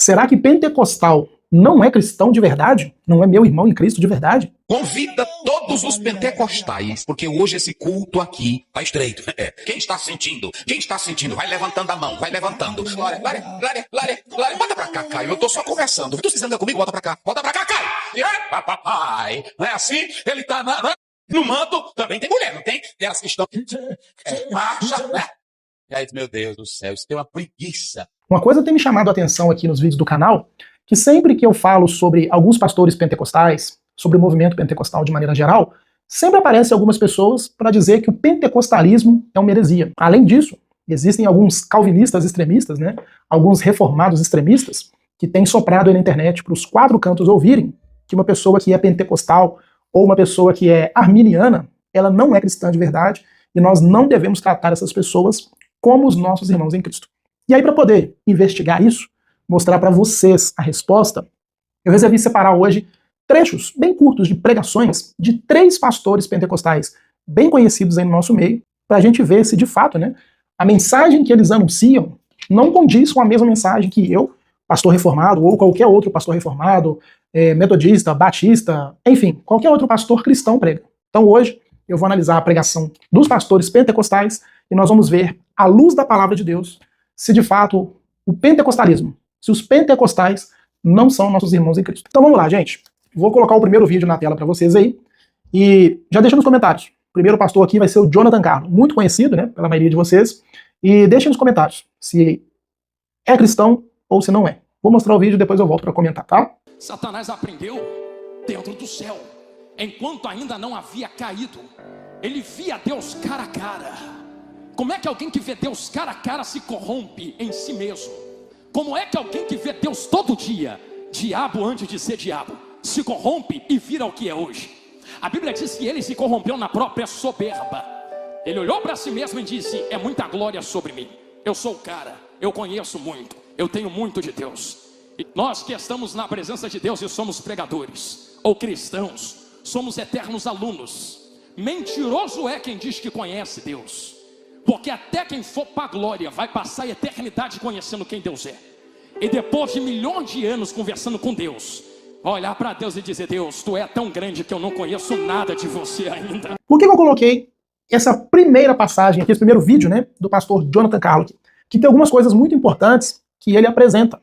Será que pentecostal não é cristão de verdade? Não é meu irmão em Cristo de verdade? Convida todos os pentecostais, porque hoje esse culto aqui tá estreito. Quem está sentindo? Quem está sentindo? Vai levantando a mão, vai levantando. Glória, glória, glória, glória, glória. Bota pra cá, Caio. Eu tô só conversando. Tu se anda comigo? Bota pra cá. Bota pra cá, Caio. E aí, papai. Não é assim? Ele tá no manto. Também tem mulher, não tem? Elas que estão... marcha, né? E aí, meu Deus do céu, isso tem uma preguiça. Uma coisa tem me chamado a atenção aqui nos vídeos do canal, que sempre que eu falo sobre alguns pastores pentecostais, sobre o movimento pentecostal de maneira geral, sempre aparecem algumas pessoas para dizer que o pentecostalismo é uma heresia. Além disso, existem alguns calvinistas extremistas, né, alguns reformados extremistas, que têm soprado aí na internet para os quatro cantos ouvirem que uma pessoa que é pentecostal ou uma pessoa que é arminiana, ela não é cristã de verdade, e nós não devemos tratar essas pessoas como os nossos irmãos em Cristo. E aí, para poder investigar isso, mostrar para vocês a resposta, eu resolvi separar hoje trechos bem curtos de pregações de 3 pastores pentecostais bem conhecidos aí no nosso meio, para a gente ver se de fato, né, a mensagem que eles anunciam não condiz com a mesma mensagem que eu, pastor reformado, ou qualquer outro pastor reformado, metodista, batista, enfim, qualquer outro pastor cristão prega. Então hoje eu vou analisar a pregação dos pastores pentecostais e nós vamos ver, à luz da palavra de Deus, se de fato o pentecostalismo, se os pentecostais não são nossos irmãos em Cristo. Então vamos lá, gente. Vou colocar o primeiro vídeo na tela para vocês aí. E já deixa nos comentários. O primeiro pastor aqui vai ser o Jonathan Carlo, muito conhecido, né, pela maioria de vocês. E deixem nos comentários se é cristão ou se não é. Vou mostrar o vídeo e depois eu volto para comentar, tá? Satanás aprendeu dentro do céu, enquanto ainda não havia caído. Ele via Deus cara a cara. Como é que alguém que vê Deus cara a cara se corrompe em si mesmo? Como é que alguém que vê Deus todo dia, diabo antes de ser diabo, se corrompe e vira o que é hoje? A Bíblia diz que ele se corrompeu na própria soberba. Ele olhou para si mesmo e disse: é muita glória sobre mim, eu sou o cara, eu conheço muito, eu tenho muito de Deus. E nós que estamos na presença de Deus e somos pregadores ou cristãos, somos eternos alunos. Mentiroso é quem diz que conhece Deus, porque até quem for para a glória vai passar a eternidade conhecendo quem Deus é. E depois de milhões de anos conversando com Deus, vai olhar para Deus e dizer: Deus, tu é tão grande que eu não conheço nada de você ainda. Por que eu coloquei essa primeira passagem aqui, esse primeiro vídeo, né, do pastor Jonathan Carlo, que tem algumas coisas muito importantes que ele apresenta.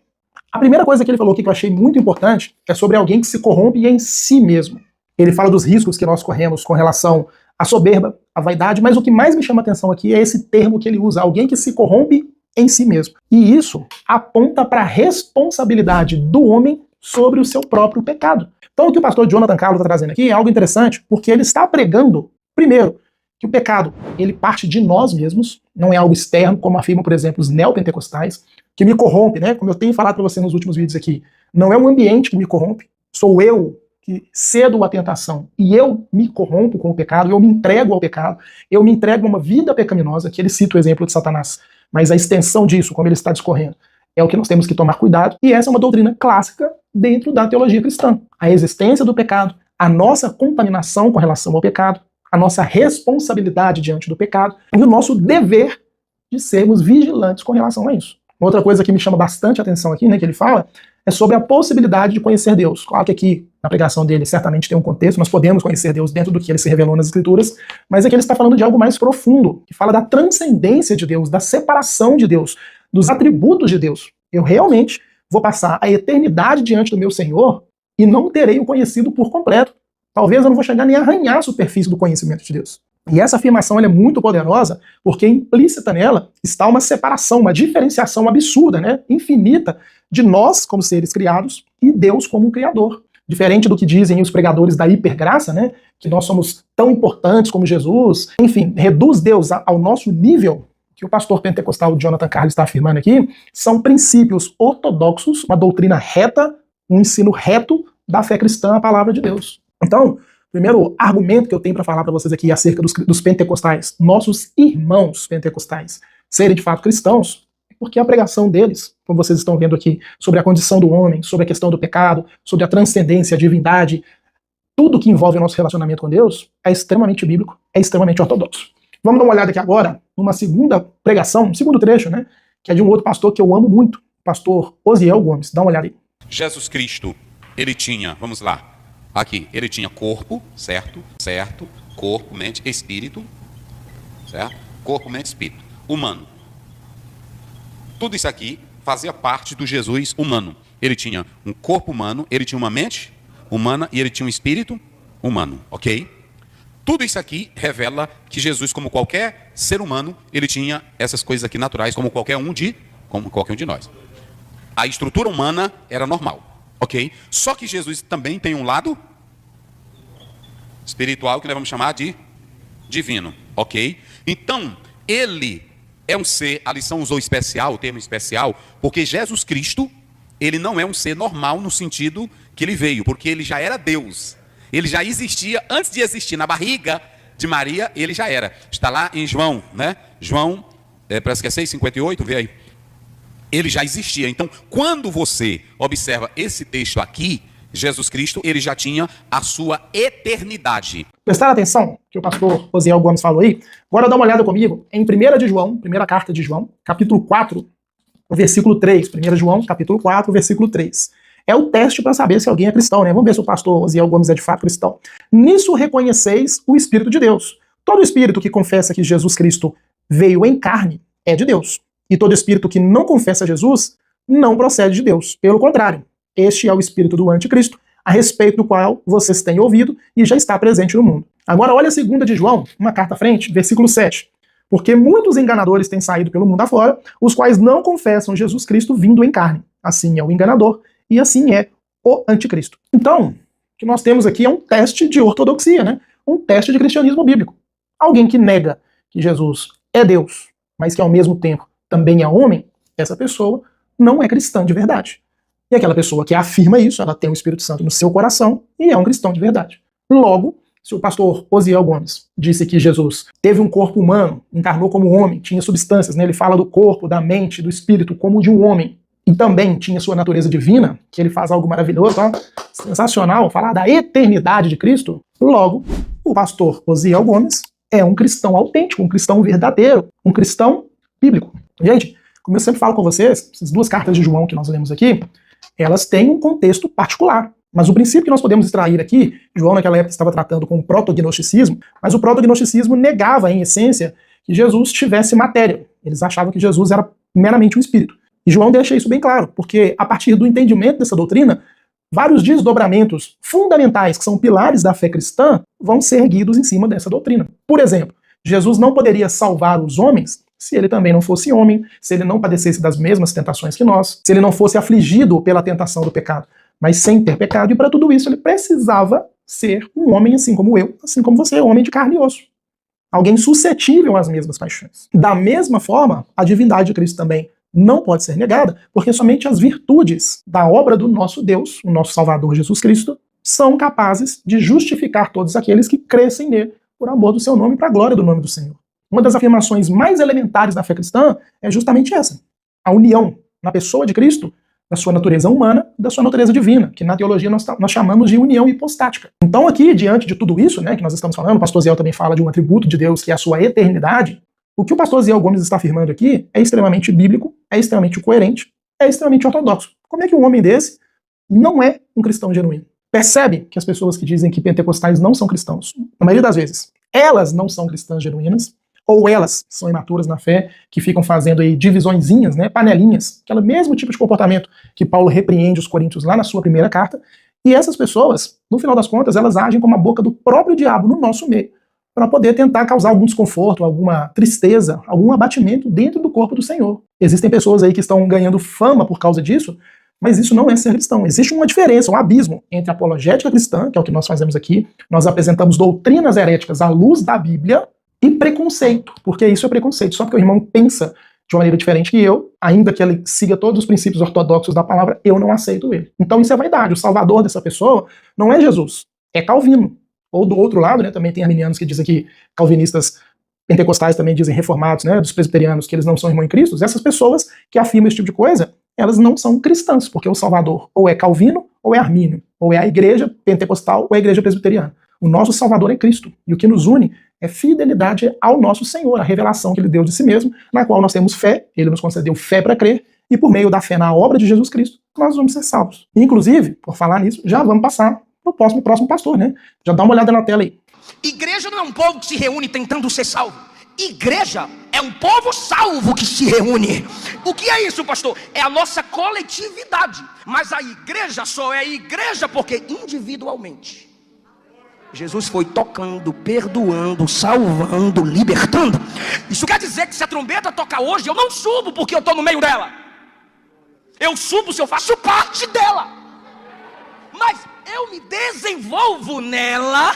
A primeira coisa que ele falou aqui que eu achei muito importante é sobre alguém que se corrompe em si mesmo. Ele fala dos riscos que nós corremos com relação à soberba, à vaidade, mas o que mais me chama a atenção aqui é esse termo que ele usa, alguém que se corrompe em si mesmo. E isso aponta para a responsabilidade do homem sobre o seu próprio pecado. Então o que o pastor Jonathan Carlo está trazendo aqui é algo interessante, porque ele está pregando, primeiro, que o pecado, ele parte de nós mesmos, não é algo externo, como afirmam, por exemplo, os neopentecostais, que me corrompe, né? Como eu tenho falado para você nos últimos vídeos aqui, não é um ambiente que me corrompe, sou eu que cedo à tentação e eu me corrompo com o pecado, eu me entrego ao pecado, eu me entrego a uma vida pecaminosa, que ele cita o exemplo de Satanás, mas a extensão disso, como ele está discorrendo, é o que nós temos que tomar cuidado, e essa é uma doutrina clássica dentro da teologia cristã. A existência do pecado, a nossa contaminação com relação ao pecado, a nossa responsabilidade diante do pecado e o nosso dever de sermos vigilantes com relação a isso. Outra coisa que me chama bastante atenção aqui, né, que ele fala, é sobre a possibilidade de conhecer Deus. Claro que aqui, na pregação dele, certamente tem um contexto, nós podemos conhecer Deus dentro do que ele se revelou nas Escrituras, mas aqui ele está falando de algo mais profundo, que fala da transcendência de Deus, da separação de Deus, dos atributos de Deus. Eu realmente vou passar a eternidade diante do meu Senhor e não terei o conhecido por completo. Talvez eu não vou chegar nem a arranhar a superfície do conhecimento de Deus. E essa afirmação ela é muito poderosa, porque implícita nela está uma separação, uma diferenciação absurda, né, infinita, de nós como seres criados e Deus como um criador. Diferente do que dizem os pregadores da hipergraça, né, que nós somos tão importantes como Jesus, enfim, reduz Deus ao nosso nível, que o pastor pentecostal Jonathan Carlo está afirmando aqui, são princípios ortodoxos, uma doutrina reta, um ensino reto da fé cristã, a palavra de Deus. Então, o primeiro argumento que eu tenho para falar para vocês aqui acerca dos pentecostais, nossos irmãos pentecostais, serem de fato cristãos, é porque a pregação deles, como vocês estão vendo aqui, sobre a condição do homem, sobre a questão do pecado, sobre a transcendência, a divindade, tudo que envolve o nosso relacionamento com Deus, é extremamente bíblico, é extremamente ortodoxo. Vamos dar uma olhada aqui agora numa segunda pregação, um segundo trecho, né, que é de um outro pastor que eu amo muito, pastor Osiel Gomes. Dá uma olhada aí. Jesus Cristo, ele tinha, vamos lá, aqui, ele tinha corpo, certo? Certo. Corpo, mente, espírito, certo? Corpo, mente, espírito. Humano. Tudo isso aqui fazia parte do Jesus humano. Ele tinha um corpo humano, ele tinha uma mente humana e ele tinha um espírito humano, ok? Tudo isso aqui revela que Jesus, como qualquer ser humano, ele tinha essas coisas aqui naturais, como qualquer um de nós. A estrutura humana era normal, ok? Só que Jesus também tem um lado espiritual que nós vamos chamar de divino, ok? Então, ele é um ser, a lição usou especial, o termo especial, porque Jesus Cristo, ele não é um ser normal no sentido que ele veio, porque ele já era Deus. Ele já existia, antes de existir na barriga de Maria, ele já era. Está lá em João, né? João, parece que é 6,58, vê aí. Ele já existia. Então, quando você observa esse texto aqui, Jesus Cristo, ele já tinha a sua eternidade. Prestaram atenção que o pastor Osiel Gomes falou aí? Agora dá uma olhada comigo em 1 de João, primeira carta de João, capítulo 4, versículo 3. 1 João, capítulo 4, versículo 3. É o teste para saber se alguém é cristão, né? Vamos ver se o pastor Osiel Gomes é de fato cristão. Nisso reconheceis o Espírito de Deus. Todo espírito que confessa que Jesus Cristo veio em carne é de Deus. E todo espírito que não confessa Jesus não procede de Deus. Pelo contrário, este é o espírito do anticristo, a respeito do qual vocês têm ouvido e já está presente no mundo. Agora olha a 2 de João, uma carta à frente, versículo 7. Porque muitos enganadores têm saído pelo mundo afora, os quais não confessam Jesus Cristo vindo em carne. Assim é o enganador e assim é o anticristo. Então, o que nós temos aqui é um teste de ortodoxia, né? Um teste de cristianismo bíblico. Alguém que nega que Jesus é Deus, mas que ao mesmo tempo também é homem, essa pessoa não é cristã de verdade. E aquela pessoa que afirma isso, ela tem o Espírito Santo no seu coração e é um cristão de verdade. Logo, se o pastor Osiel Gomes disse que Jesus teve um corpo humano, encarnou como homem, tinha substâncias, né? Ele fala do corpo, da mente, do espírito como de um homem, e também tinha sua natureza divina, que ele faz algo maravilhoso, ó, sensacional, falar da eternidade de Cristo, logo, o pastor Osiel Gomes é um cristão autêntico, um cristão verdadeiro, um cristão bíblico. Gente, como eu sempre falo com vocês, essas duas cartas de João que nós lemos aqui, elas têm um contexto particular. Mas o princípio que nós podemos extrair aqui, João naquela época estava tratando com o protognosticismo, mas o protognosticismo negava, em essência, que Jesus tivesse matéria. Eles achavam que Jesus era meramente um espírito. E João deixa isso bem claro, porque a partir do entendimento dessa doutrina, vários desdobramentos fundamentais, que são pilares da fé cristã, vão ser erguidos em cima dessa doutrina. Por exemplo, Jesus não poderia salvar os homens se ele também não fosse homem, se ele não padecesse das mesmas tentações que nós, se ele não fosse afligido pela tentação do pecado, mas sem ter pecado, e para tudo isso ele precisava ser um homem assim como eu, assim como você, homem de carne e osso. Alguém suscetível às mesmas paixões. Da mesma forma, a divindade de Cristo também não pode ser negada, porque somente as virtudes da obra do nosso Deus, o nosso Salvador Jesus Cristo, são capazes de justificar todos aqueles que crescem nele por amor do seu nome e para a glória do nome do Senhor. Uma das afirmações mais elementares da fé cristã é justamente essa: a união na pessoa de Cristo da sua natureza humana e da sua natureza divina, que na teologia nós chamamos de união hipostática. Então aqui, diante de tudo isso, né, que nós estamos falando, o pastor Ziel também fala de um atributo de Deus que é a sua eternidade. O que o pastor Ziel Gomes está afirmando aqui é extremamente bíblico, é extremamente coerente, é extremamente ortodoxo. Como é que um homem desse não é um cristão genuíno? Percebe que as pessoas que dizem que pentecostais não são cristãos, na maioria das vezes, elas não são cristãs genuínas, ou elas são imaturas na fé, que ficam fazendo aí divisõezinhas, né, panelinhas, aquele mesmo tipo de comportamento que Paulo repreende os coríntios lá na sua primeira carta, e essas pessoas, no final das contas, elas agem como a boca do próprio diabo no nosso meio, para poder tentar causar algum desconforto, alguma tristeza, algum abatimento dentro do corpo do Senhor. Existem pessoas aí que estão ganhando fama por causa disso, mas isso não é ser cristão. Existe uma diferença, um abismo entre apologética cristã, que é o que nós fazemos aqui, nós apresentamos doutrinas heréticas à luz da Bíblia, e preconceito, porque isso é preconceito. Só porque o irmão pensa de uma maneira diferente que eu, ainda que ele siga todos os princípios ortodoxos da palavra, eu não aceito ele. Então isso é vaidade. O salvador dessa pessoa não é Jesus, é Calvino. Ou do outro lado, né, também tem arminianos que dizem que calvinistas pentecostais também dizem reformados, né, dos presbiterianos, que eles não são irmãos em Cristo. Essas pessoas que afirmam esse tipo de coisa, elas não são cristãs, porque o salvador ou é Calvino ou é armínio, ou é a igreja pentecostal ou é a igreja presbiteriana. O nosso salvador é Cristo, e o que nos une é fidelidade ao nosso Senhor, a revelação que ele deu de si mesmo, na qual nós temos fé, ele nos concedeu fé para crer, e por meio da fé na obra de Jesus Cristo, nós vamos ser salvos. Inclusive, por falar nisso, já vamos passar para o próximo pastor, né? Já dá uma olhada na tela aí. Igreja não é um povo que se reúne tentando ser salvo. Igreja é um povo salvo que se reúne. O que é isso, pastor? É a nossa coletividade. Mas a igreja só é igreja porque individualmente Jesus foi tocando, perdoando, salvando, libertando. Isso quer dizer que se a trombeta tocar hoje, eu não subo porque eu estou no meio dela. Eu subo se eu faço parte dela. Mas eu me desenvolvo nela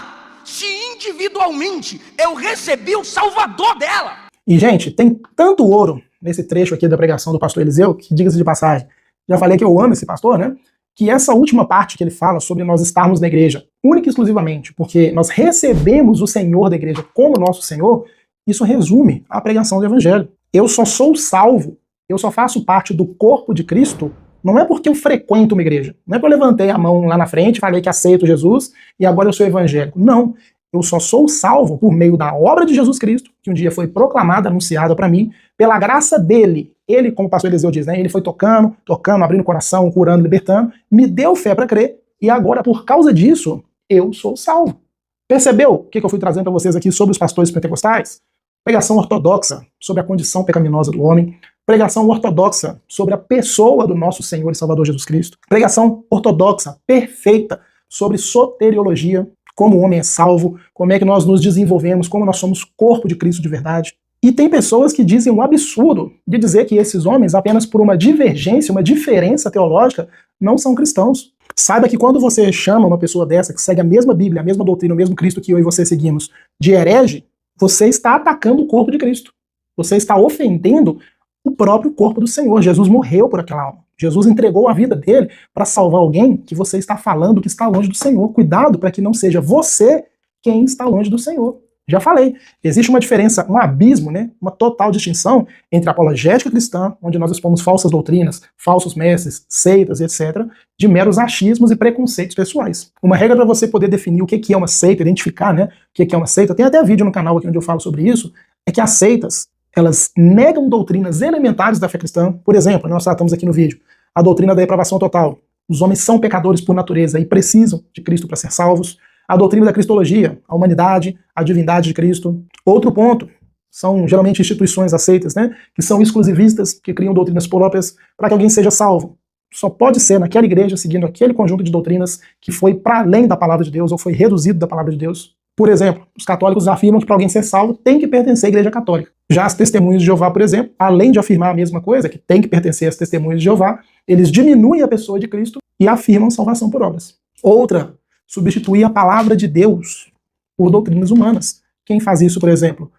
se individualmente eu recebi o Salvador dela. E, gente, tem tanto ouro nesse trecho aqui da pregação do pastor Eliseu, que, diga-se de passagem, já falei que eu amo esse pastor, né? Que essa última parte que ele fala sobre nós estarmos na igreja, única e exclusivamente porque nós recebemos o Senhor da igreja como nosso Senhor, isso resume a pregação do Evangelho. Eu só sou salvo, eu só faço parte do corpo de Cristo, não é porque eu frequento uma igreja, não é porque eu levantei a mão lá na frente, falei que aceito Jesus e agora eu sou evangélico. Não, eu só sou salvo por meio da obra de Jesus Cristo, que um dia foi proclamada, anunciada para mim, pela graça dele. Ele, como o pastor Eliseu diz, né, ele foi tocando, abrindo o coração, curando, libertando, me deu fé para crer, e agora, por causa disso, eu sou salvo. Percebeu o que eu fui trazendo para vocês aqui sobre os pastores pentecostais? Pregação ortodoxa sobre a condição pecaminosa do homem, pregação ortodoxa sobre a pessoa do nosso Senhor e Salvador Jesus Cristo, pregação ortodoxa, perfeita, sobre soteriologia, como o homem é salvo, como é que nós nos desenvolvemos, como nós somos corpo de Cristo de verdade. E tem pessoas que dizem um absurdo de dizer que esses homens, apenas por uma divergência, uma diferença teológica, não são cristãos. Saiba que quando você chama uma pessoa dessa, que segue a mesma Bíblia, a mesma doutrina, o mesmo Cristo que eu e você seguimos, de herege, você está atacando o corpo de Cristo. Você está ofendendo o próprio corpo do Senhor. Jesus morreu por aquela alma. Jesus entregou a vida dele para salvar alguém que você está falando que está longe do Senhor. Cuidado para que não seja você quem está longe do Senhor. Já falei, existe uma diferença, um abismo, né, uma total distinção entre a apologética cristã, onde nós expomos falsas doutrinas, falsos mestres, seitas, etc., de meros achismos e preconceitos pessoais. Uma regra para você poder definir o que é uma seita, identificar, né, o que é uma seita, tem até vídeo no canal aqui onde eu falo sobre isso, é que as seitas, elas negam doutrinas elementares da fé cristã. Por exemplo, nós tratamos aqui no vídeo, a doutrina da depravação total. Os homens são pecadores por natureza e precisam de Cristo para ser salvos. A doutrina da cristologia, a humanidade, a divindade de Cristo. Outro ponto, são geralmente instituições aceitas, né, que são exclusivistas, que criam doutrinas próprias para que alguém seja salvo. Só pode ser naquela igreja, seguindo aquele conjunto de doutrinas que foi para além da palavra de Deus ou foi reduzido da palavra de Deus. Por exemplo, os católicos afirmam que para alguém ser salvo tem que pertencer à igreja católica. Já as testemunhas de Jeová, por exemplo, além de afirmar a mesma coisa, que tem que pertencer às testemunhas de Jeová, eles diminuem a pessoa de Cristo e afirmam salvação por obras. Outra, substituir a palavra de Deus por doutrinas humanas. Quem faz isso, por exemplo?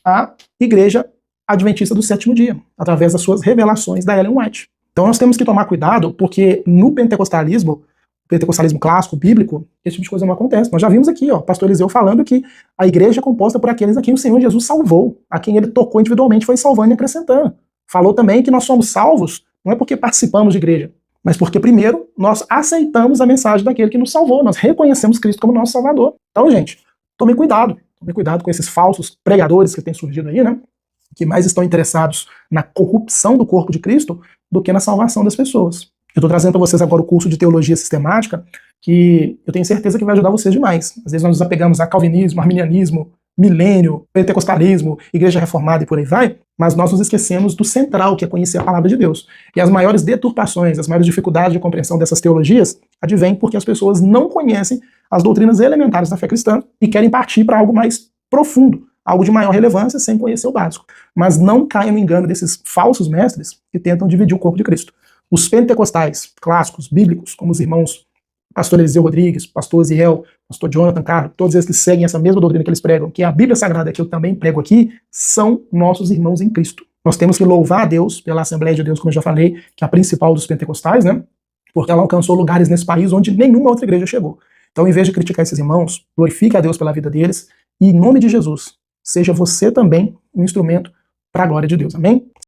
A Igreja Adventista do Sétimo Dia, através das suas revelações da Ellen White. Então nós temos que tomar cuidado, porque no pentecostalismo clássico, bíblico, esse tipo de coisa não acontece. Nós já vimos aqui, ó, pastor Eliseu falando que a igreja é composta por aqueles a quem o Senhor Jesus salvou, a quem ele tocou individualmente, foi salvando e acrescentando. Falou também que nós somos salvos, não é porque participamos de igreja, mas porque primeiro nós aceitamos a mensagem daquele que nos salvou, nós reconhecemos Cristo como nosso Salvador. Então, gente, tomem cuidado com esses falsos pregadores que têm surgido aí, né, que mais estão interessados na corrupção do corpo de Cristo do que na salvação das pessoas. Eu estou trazendo para vocês agora o curso de Teologia Sistemática, que eu tenho certeza que vai ajudar vocês demais. Às vezes nós nos apegamos a calvinismo, arminianismo, milênio, pentecostalismo, igreja reformada e por aí vai, mas nós nos esquecemos do central, que é conhecer a palavra de Deus. E as maiores deturpações, as maiores dificuldades de compreensão dessas teologias advêm porque as pessoas não conhecem as doutrinas elementares da fé cristã e querem partir para algo mais profundo, algo de maior relevância sem conhecer o básico. Mas não caiam no engano desses falsos mestres que tentam dividir o corpo de Cristo. Os pentecostais clássicos, bíblicos, como os irmãos pastor Eliseu Rodrigues, pastor Ziel, pastor Jonathan Carlos, todos eles que seguem essa mesma doutrina que eles pregam, que é a Bíblia Sagrada que eu também prego aqui, são nossos irmãos em Cristo. Nós temos que louvar a Deus pela Assembleia de Deus, como eu já falei, que é a principal dos pentecostais, né? Porque ela alcançou lugares nesse país onde nenhuma outra igreja chegou. Então, em vez de criticar esses irmãos, glorifique a Deus pela vida deles e, em nome de Jesus, seja você também um instrumento para a glória de Deus. Amém?